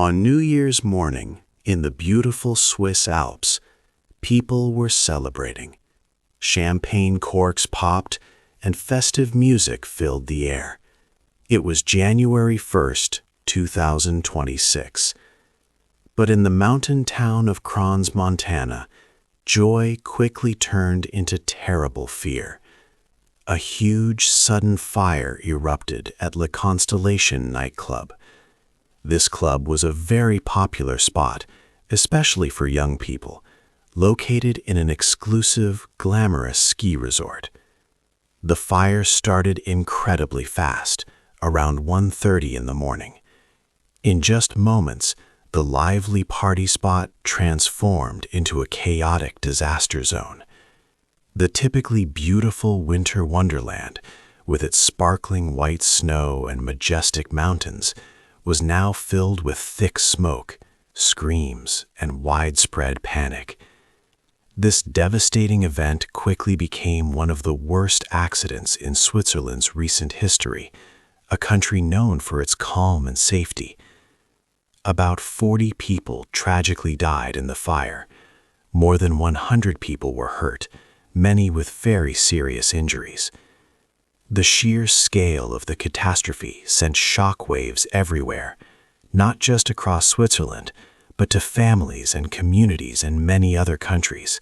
On New Year's morning, in the beautiful Swiss Alps, people were celebrating. Champagne corks popped, and festive music filled the air. It was January 1st, 2026. But in the mountain town of Crans, Montana, joy quickly turned into terrible fear. A huge, sudden fire erupted at La Constellation nightclub. This club was a very popular spot, especially for young people, located in an exclusive, glamorous ski resort. The fire started incredibly fast, around 1:30 in the morning. In just moments, the lively party spot transformed into a chaotic disaster zone. The typically beautiful winter wonderland, with its sparkling white snow and majestic mountains, was now filled with thick smoke, screams, and widespread panic. This devastating event quickly became one of the worst accidents in Switzerland's recent history, a country known for its calm and safety. About 40 people tragically died in the fire. More than 100 people were hurt, many with very serious injuries. The sheer scale of the catastrophe sent shockwaves everywhere, not just across Switzerland, but to families and communities in many other countries.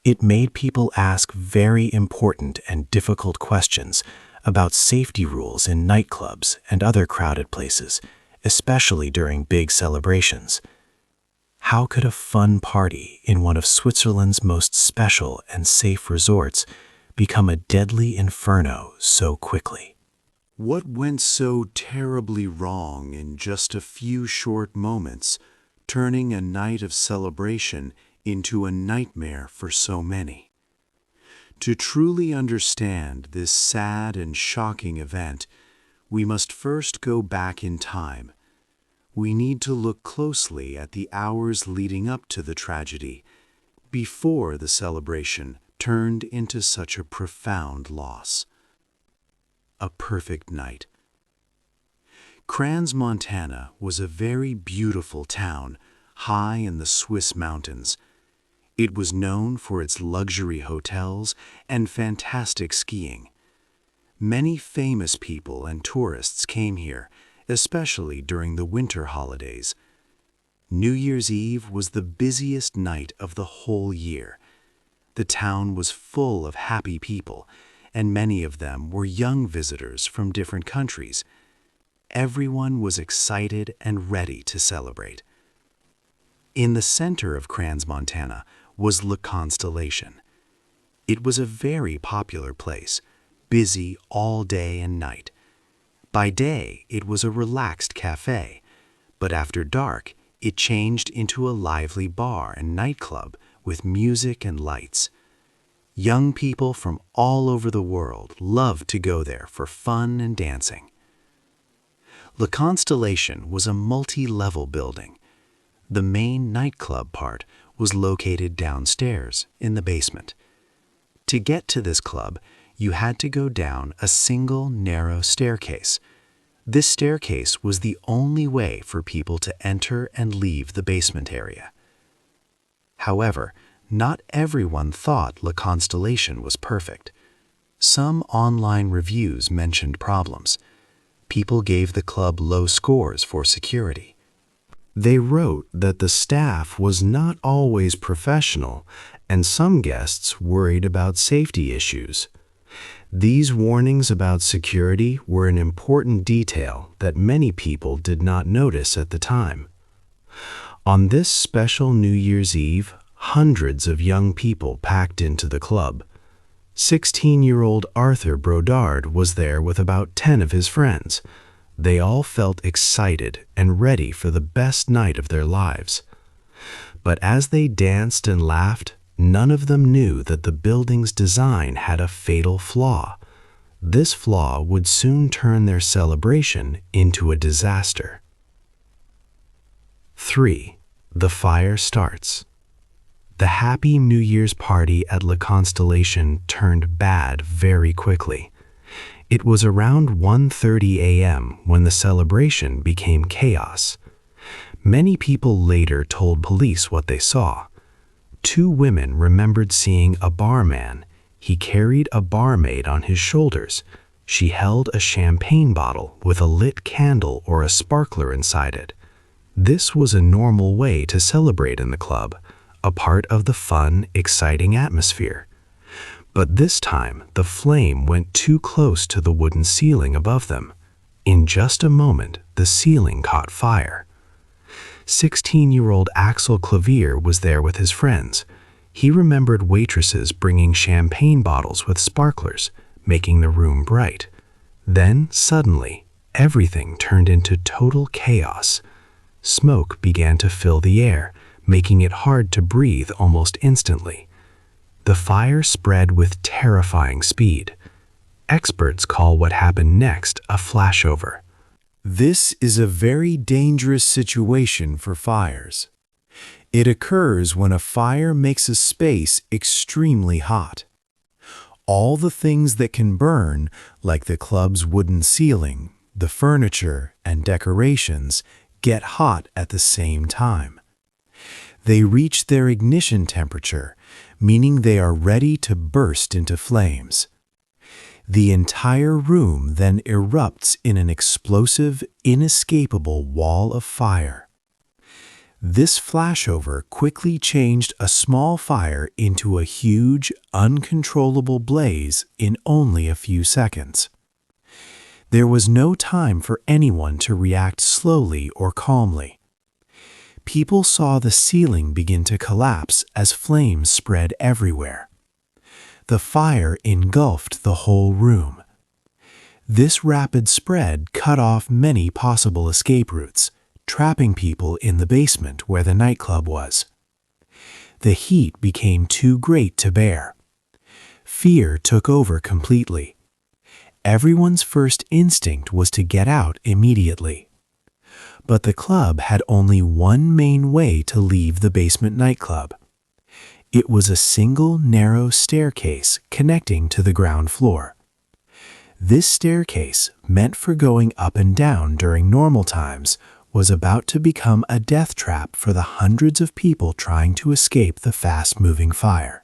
It made people ask very important and difficult questions about safety rules in nightclubs and other crowded places, especially during big celebrations. How could a fun party in one of Switzerland's most special and safe resorts become a deadly inferno so quickly? What went so terribly wrong in just a few short moments, turning a night of celebration into a nightmare for so many? To truly understand this sad and shocking event, we must first go back in time. We need to look closely at the hours leading up to the tragedy, before the celebration turned into such a profound loss. A perfect night. Crans, Montana was a very beautiful town, high in the Swiss mountains. It was known for its luxury hotels and fantastic skiing. Many famous people and tourists came here, especially during the winter holidays. New Year's Eve was the busiest night of the whole year. The town was full of happy people, and many of them were young visitors from different countries. Everyone was excited and ready to celebrate. In the center of Crans, Montana, was La Constellation. It was a very popular place, busy all day and night. By day, it was a relaxed cafe, but after dark, it changed into a lively bar and nightclub with music and lights. Young people from all over the world loved to go there for fun and dancing. La Constellation was a multi-level building. The main nightclub part was located downstairs in the basement. To get to this club, you had to go down a single narrow staircase. This staircase was the only way for people to enter and leave the basement area. However, not everyone thought La Constellation was perfect. Some online reviews mentioned problems. People gave the club low scores for security. They wrote that the staff was not always professional, and some guests worried about safety issues. These warnings about security were an important detail that many people did not notice at the time. On this special New Year's Eve, hundreds of young people packed into the club. 16-year-old Arthur Brodard was there with about 10 of his friends. They all felt excited and ready for the best night of their lives. But as they danced and laughed, none of them knew that the building's design had a fatal flaw. This flaw would soon turn their celebration into a disaster. 3. The fire starts. The happy New Year's party at La Constellation turned bad very quickly. It was around 1:30 a.m. when the celebration became chaos. Many people later told police what they saw. Two women remembered seeing a barman. He carried a barmaid on his shoulders. She held a champagne bottle with a lit candle or a sparkler inside it. This was a normal way to celebrate in the club, a part of the fun, exciting atmosphere. But this time, the flame went too close to the wooden ceiling above them. In just a moment, the ceiling caught fire. 16-year-old Axel Clavier was there with his friends. He remembered waitresses bringing champagne bottles with sparklers, making the room bright. Then, suddenly, everything turned into total chaos. Smoke began to fill the air, making it hard to breathe almost instantly. The fire spread with terrifying speed. Experts call what happened next a flashover. This is a very dangerous situation for fires. It occurs when a fire makes a space extremely hot. All the things that can burn, like the club's wooden ceiling, the furniture, and decorations, get hot at the same time. They reach their ignition temperature, meaning they are ready to burst into flames. The entire room then erupts in an explosive, inescapable wall of fire. This flashover quickly changed a small fire into a huge, uncontrollable blaze in only a few seconds. There was no time for anyone to react slowly or calmly. People saw the ceiling begin to collapse as flames spread everywhere. The fire engulfed the whole room. This rapid spread cut off many possible escape routes, trapping people in the basement where the nightclub was. The heat became too great to bear. Fear took over completely. Everyone's first instinct was to get out immediately. But the club had only one main way to leave the basement nightclub. It was a single narrow staircase connecting to the ground floor. This staircase, meant for going up and down during normal times, was about to become a death trap for the hundreds of people trying to escape the fast-moving fire.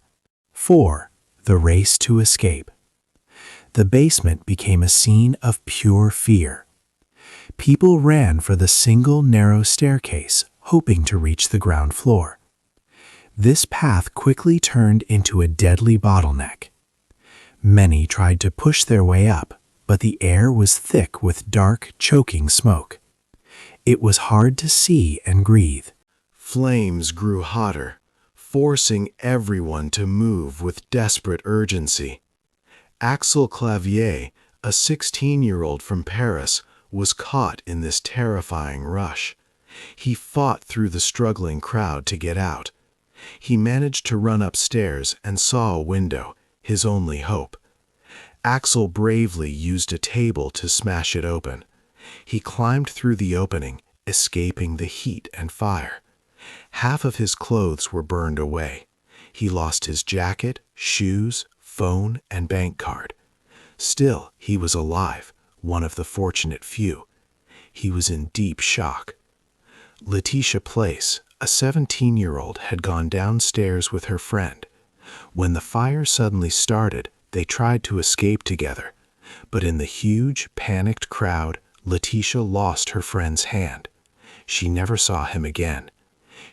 4. The race to escape. The basement became a scene of pure fear. People ran for the single narrow staircase, hoping to reach the ground floor. This path quickly turned into a deadly bottleneck. Many tried to push their way up, but the air was thick with dark, choking smoke. It was hard to see and breathe. Flames grew hotter, forcing everyone to move with desperate urgency. Axel Clavier, a 16-year-old from Paris, was caught in this terrifying rush. He fought through the struggling crowd to get out. He managed to run upstairs and saw a window, his only hope. Axel bravely used a table to smash it open. He climbed through the opening, escaping the heat and fire. Half of his clothes were burned away. He lost his jacket, shoes, phone, and bank card. Still, he was alive, one of the fortunate few. He was in deep shock. Letitia Place, a 17-year-old, had gone downstairs with her friend. When the fire suddenly started, they tried to escape together. But in the huge, panicked crowd, Letitia lost her friend's hand. She never saw him again.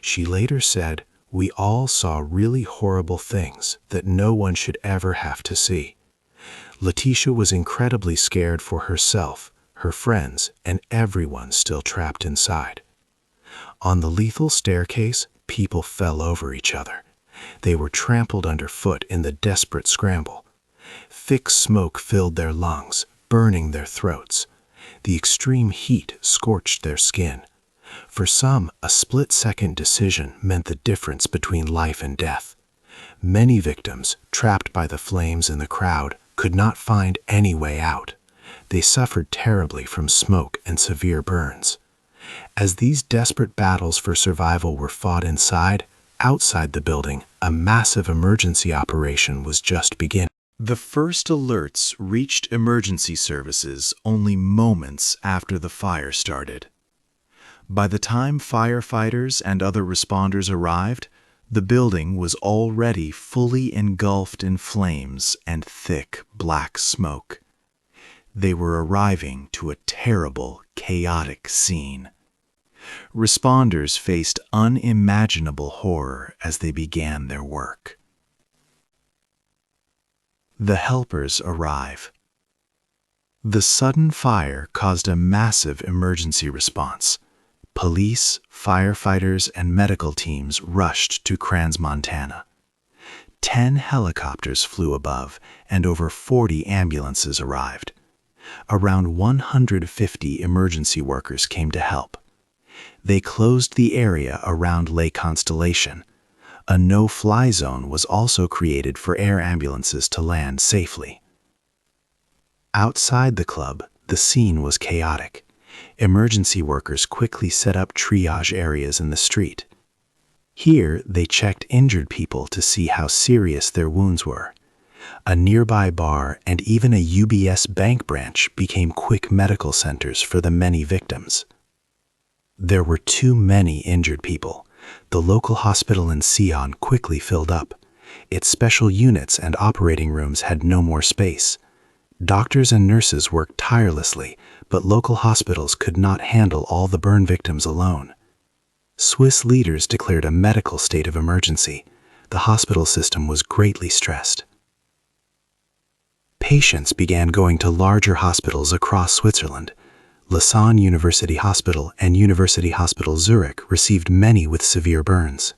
She later said, "We all saw really horrible things that no one should ever have to see." Letitia was incredibly scared for herself, her friends, and everyone still trapped inside. On the lethal staircase, people fell over each other. They were trampled underfoot in the desperate scramble. Thick smoke filled their lungs, burning their throats. The extreme heat scorched their skin. For some, a split-second decision meant the difference between life and death. Many victims, trapped by the flames in the crowd, could not find any way out. They suffered terribly from smoke and severe burns. As these desperate battles for survival were fought inside, outside the building, a massive emergency operation was just beginning. The first alerts reached emergency services only moments after the fire started. By the time firefighters and other responders arrived, the building was already fully engulfed in flames and thick black smoke. They were arriving to a terrible, chaotic scene. Responders faced unimaginable horror as they began their work. The helpers arrive. The sudden fire caused a massive emergency response. Police, firefighters, and medical teams rushed to Crans, Montana. 10 helicopters flew above, and over 40 ambulances arrived. Around 150 emergency workers came to help. They closed the area around Lake Constellation. A no-fly zone was also created for air ambulances to land safely. Outside the club, the scene was chaotic. Emergency workers quickly set up triage areas in the street. Here, they checked injured people to see how serious their wounds were. A nearby bar and even a UBS bank branch became quick medical centers for the many victims. There were too many injured people. The local hospital in Sion quickly filled up. Its special units and operating rooms had no more space. Doctors and nurses worked tirelessly, but local hospitals could not handle all the burn victims alone. Swiss leaders declared a medical state of emergency. The hospital system was greatly stressed. Patients began going to larger hospitals across Switzerland. Lausanne University Hospital and University Hospital Zurich received many with severe burns.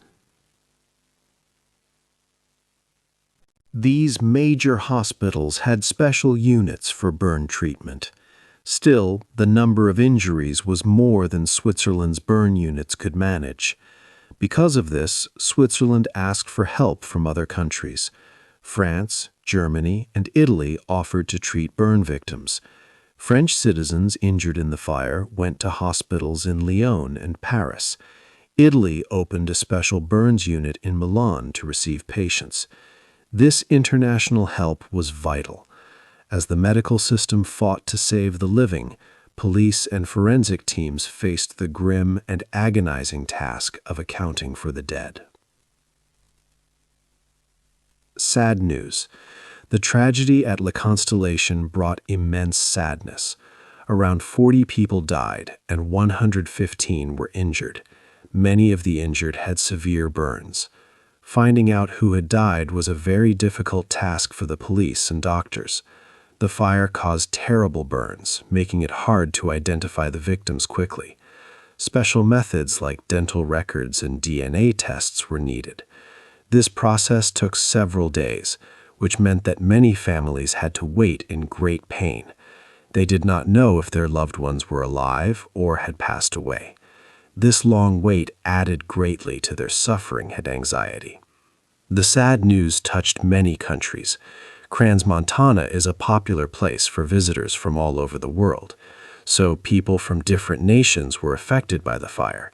These major hospitals had special units for burn treatment. Still, the number of injuries was more than Switzerland's burn units could manage. Because of this, Switzerland asked for help from other countries. France, Germany, and Italy offered to treat burn victims. French citizens injured in the fire went to hospitals in Lyon and Paris. Italy opened a special burns unit in Milan to receive patients. This international help was vital. As the medical system fought to save the living, police and forensic teams faced the grim and agonizing task of accounting for the dead. Sad news. The tragedy at La Constellation brought immense sadness. Around 40 people died and 115 were injured. Many of the injured had severe burns. Finding out who had died was a very difficult task for the police and doctors. The fire caused terrible burns, making it hard to identify the victims quickly. Special methods like dental records and DNA tests were needed. This process took several days, which meant that many families had to wait in great pain. They did not know if their loved ones were alive or had passed away. This long wait added greatly to their suffering and anxiety. The sad news touched many countries. Crans, Montana is a popular place for visitors from all over the world, so people from different nations were affected by the fire.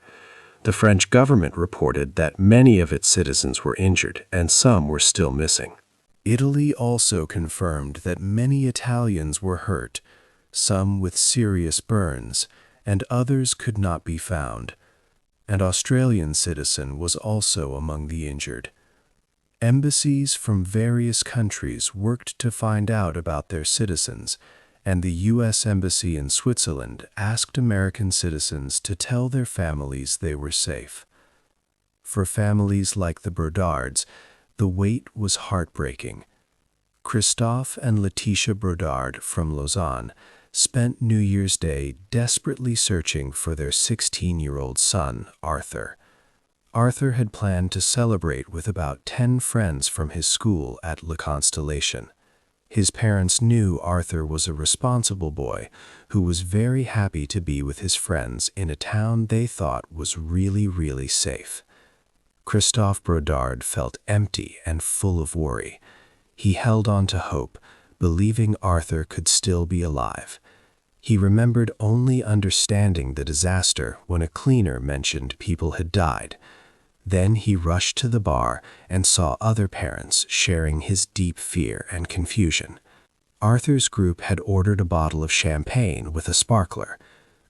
The French government reported that many of its citizens were injured and some were still missing. Italy also confirmed that many Italians were hurt, some with serious burns, and others could not be found. An Australian citizen was also among the injured. Embassies from various countries worked to find out about their citizens, and the U.S. Embassy in Switzerland asked American citizens to tell their families they were safe. For families like the Brodards, the wait was heartbreaking. Christophe and Letitia Brodard from Lausanne spent New Year's Day desperately searching for their 16-year-old son, Arthur. Arthur had planned to celebrate with about 10 friends from his school at La Constellation. His parents knew Arthur was a responsible boy who was very happy to be with his friends in a town they thought was really, really safe. Christophe Brodard felt empty and full of worry. He held on to hope, believing Arthur could still be alive. He remembered only understanding the disaster when a cleaner mentioned people had died. Then he rushed to the bar and saw other parents sharing his deep fear and confusion. Arthur's group had ordered a bottle of champagne with a sparkler.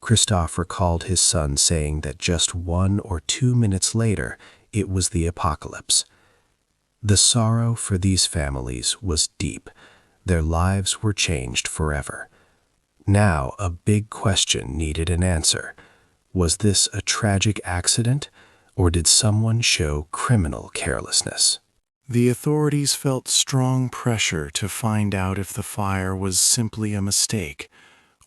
Christophe recalled his son saying that just 1 or 2 minutes later, it was the apocalypse. The sorrow for these families was deep. Their lives were changed forever. Now, a big question needed an answer. Was this a tragic accident, or did someone show criminal carelessness? The authorities felt strong pressure to find out if the fire was simply a mistake,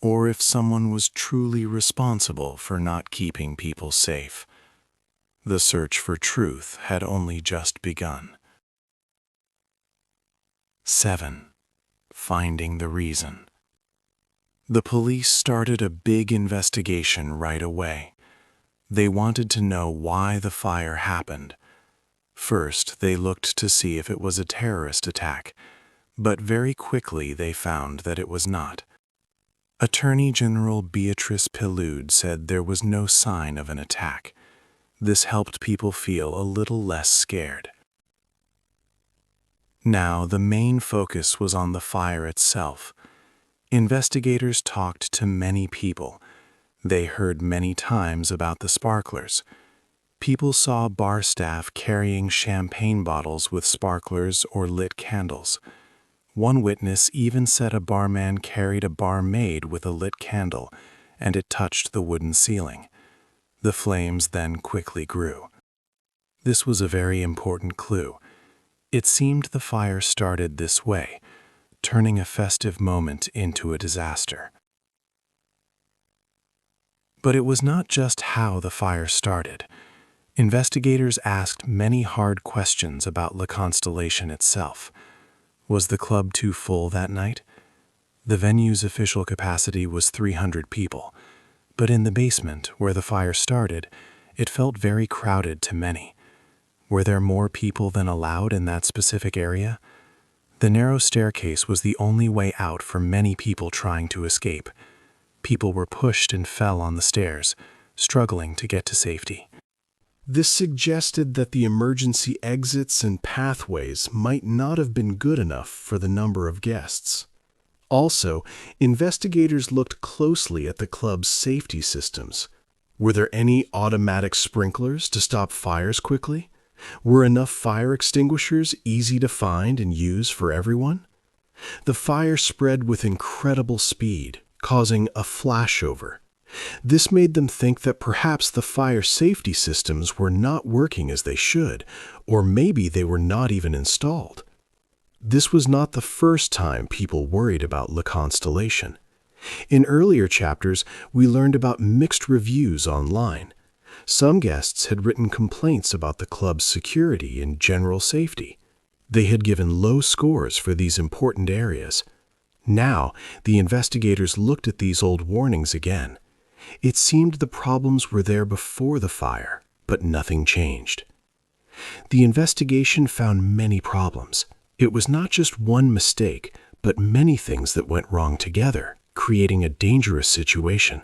or if someone was truly responsible for not keeping people safe. The search for truth had only just begun. 7. Finding the reason. The police started a big investigation right away. They wanted to know why the fire happened. First, they looked to see if it was a terrorist attack, but very quickly they found that it was not. Attorney General Beatrice Pelloud said there was no sign of an attack. This helped people feel a little less scared. Now, the main focus was on the fire itself. Investigators talked to many people. They heard many times about the sparklers. People saw bar staff carrying champagne bottles with sparklers or lit candles. One witness even said a barman carried a barmaid with a lit candle, and it touched the wooden ceiling. The flames then quickly grew. This was a very important clue. It seemed the fire started this way, turning a festive moment into a disaster. But it was not just how the fire started. Investigators asked many hard questions about La Constellation itself. Was the club too full that night? The venue's official capacity was 300 people, but in the basement where the fire started, it felt very crowded to many. Were there more people than allowed in that specific area? The narrow staircase was the only way out for many people trying to escape. People were pushed and fell on the stairs, struggling to get to safety. This suggested that the emergency exits and pathways might not have been good enough for the number of guests. Also, investigators looked closely at the club's safety systems. Were there any automatic sprinklers to stop fires quickly? Were enough fire extinguishers easy to find and use for everyone? The fire spread with incredible speed, causing a flashover. This made them think that perhaps the fire safety systems were not working as they should, or maybe they were not even installed. This was not the first time people worried about La Constellation. In earlier chapters, we learned about mixed reviews online. Some guests had written complaints about the club's security and general safety. They had given low scores for these important areas. Now, the investigators looked at these old warnings again. It seemed the problems were there before the fire, but nothing changed. The investigation found many problems. It was not just one mistake, but many things that went wrong together, creating a dangerous situation.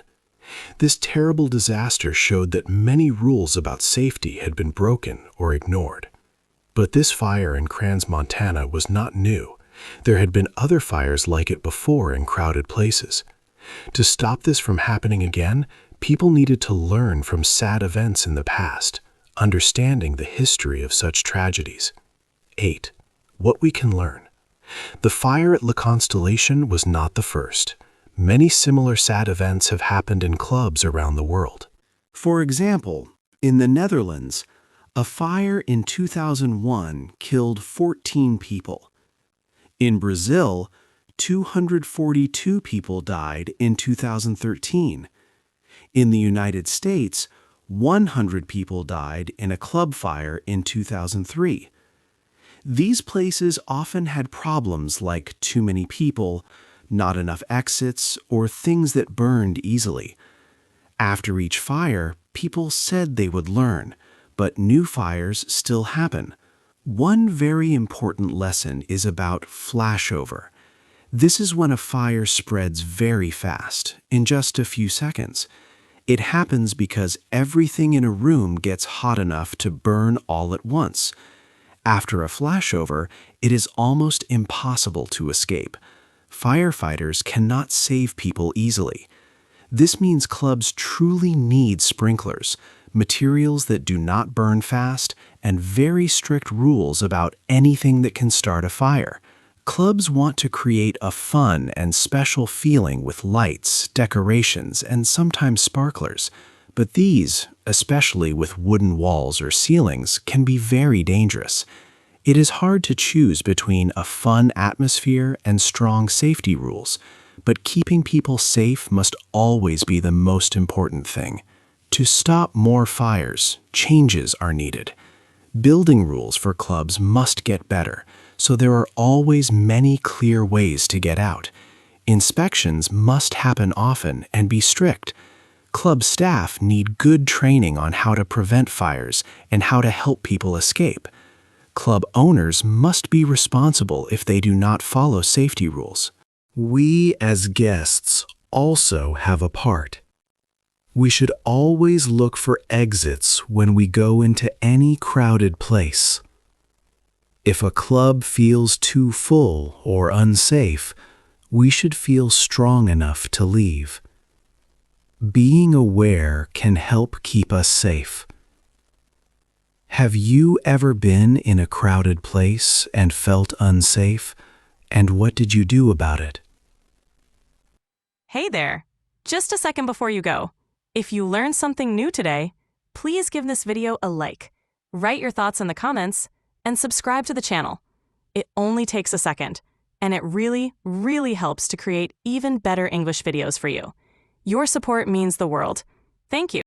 This terrible disaster showed that many rules about safety had been broken or ignored. But this fire in Crans, Montana was not new. There had been other fires like it before in crowded places. To stop this from happening again, people needed to learn from sad events in the past, understanding the history of such tragedies. 8. What we can learn. The fire at La Constellation was not the first. Many similar sad events have happened in clubs around the world. For example, in the Netherlands, a fire in 2001 killed 14 people. In Brazil, 242 people died in 2013. In the United States, 100 people died in a club fire in 2003. These places often had problems like too many people, not enough exits, or things that burned easily. After each fire, people said they would learn, but new fires still happen. One very important lesson is about flashover. This is when a fire spreads very fast, in just a few seconds. It happens because everything in a room gets hot enough to burn all at once. After a flashover, it is almost impossible to escape. Firefighters cannot save people easily. This means clubs truly need sprinklers, materials that do not burn fast, and very strict rules about anything that can start a fire. Clubs want to create a fun and special feeling with lights, decorations, and sometimes sparklers. But these, especially with wooden walls or ceilings, can be very dangerous. It is hard to choose between a fun atmosphere and strong safety rules, but keeping people safe must always be the most important thing. To stop more fires, changes are needed. Building rules for clubs must get better, so there are always many clear ways to get out. Inspections must happen often and be strict. Club staff need good training on how to prevent fires and how to help people escape. Club owners must be responsible if they do not follow safety rules. We as guests also have a part. We should always look for exits when we go into any crowded place. If a club feels too full or unsafe, we should feel strong enough to leave. Being aware can help keep us safe. Have you ever been in a crowded place and felt unsafe? And what did you do about it? Hey there! Just a second before you go. If you learned something new today, please give this video a like, write your thoughts in the comments, and subscribe to the channel. It only takes a second, and it really, really helps to create even better English videos for you. Your support means the world. Thank you.